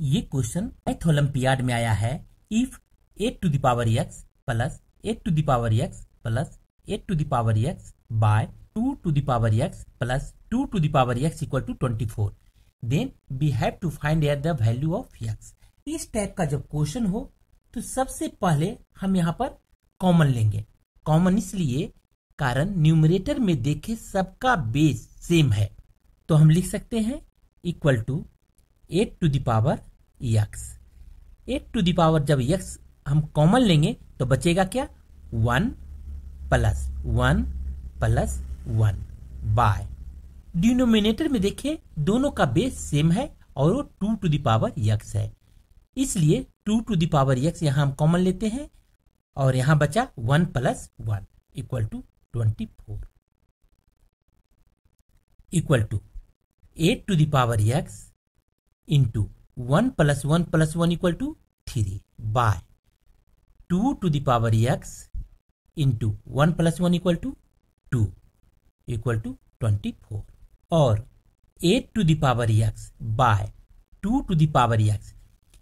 ये question math olympiad में आया है। If 8 to the power x plus 8 to the power x plus 8 to the power x by 2 to the power x plus 2 to the power x equal to 24, then we have to find the value of x। इस type का जब question हो तो सबसे पहले हम यहाँ पर कॉमन लेंगे। कॉमन इसलिए कारण न्यूमरेटर में देखे सबका बेस सेम है, तो हम लिख सकते हैं equal to 8 to the power x। 8 to the power जब x हम कॉमन लेंगे तो बचेगा क्या, 1 प्लस 1 प्लस 1 बाय डिनोमिनेटर में देखिए दोनों का बेस सेम है और वो 2 टू द पावर x है, इसलिए 2 टू द पावर x यहां हम कॉमन लेते हैं और यहां बचा 1 plus 1 equal to 24 equal to 8 to the power x into 1 plus 1 plus 1 equal to 3 by 2 to the power x into 1 plus 1 equal to 2 equal to 24 और 8 to the power x by 2 to the power x,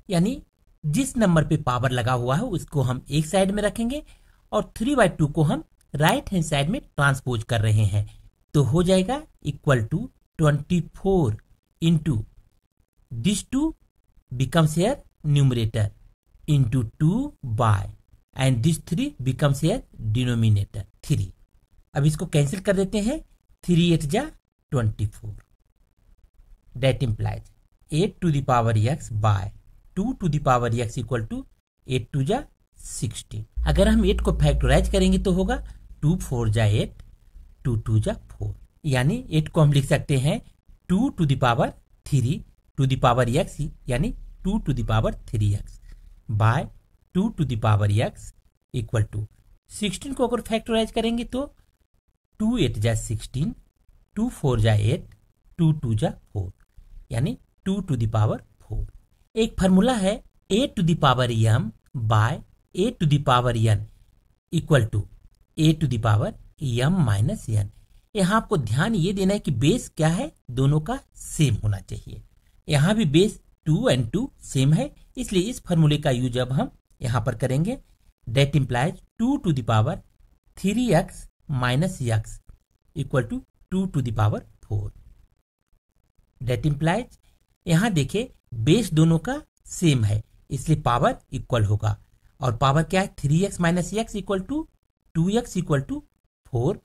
यानी जिस number पे power लगा हुआ है उसको हम एक साइड में रखेंगे और 3/2 को हम राइट हैंड साइड में ट्रांसपोज कर रहे हैं, तो हो जाएगा equal to 24 into this 2 becomes here numerator into 2 by and this 3 becomes here denominator 3। अब इसको कैंसिल कर देते हैं, 3 8 जा 24, that implies 8 to the power x by 2 to the power x equal to 8 2 जा 16। अगर हम 8 को फैक्टराइज करेंगे तो होगा 2 4 जा 8 2 2 जा 4, यानी 8 को हम लिख सकते हैं 2 to the power 3 to the power x यानी 2 to the power 3x by 2 to the power x equal to 16 को अगर फैक्टराइज करेंगे तो 2 8 जा 16 2 4 जा 8 2 2 जा 4, यानी 2 टू द पावर 4। एक फार्मूला है a to the power m by a to the power n equal to a to the power m minus n। यहाँ आपको ध्यान ये देना है कि बेस क्या है, दोनों का सेम होना चाहिए। यहाँ भी बेस 2 और 2 सेम है, इसलिए इस फॉर्मूले का यूज अब हम यहाँ पर करेंगे। That implies 2 to the power 3x minus x equal to 2 to the power 4। That implies यहाँ देखिए बेस दोनों का सेम है, इसलिए पावर इक्वल होगा और पावर क्या है 3x minus x equal to 2x equal to 4,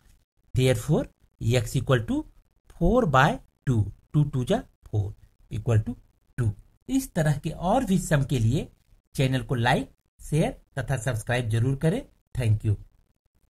therefore x equal to 4 by 2 2 2 जा 4 इक्वल टू 2। इस तरह के और भी सम के लिए चैनल को लाइक शेयर तथा सब्सक्राइब जरूर करें। Thank you.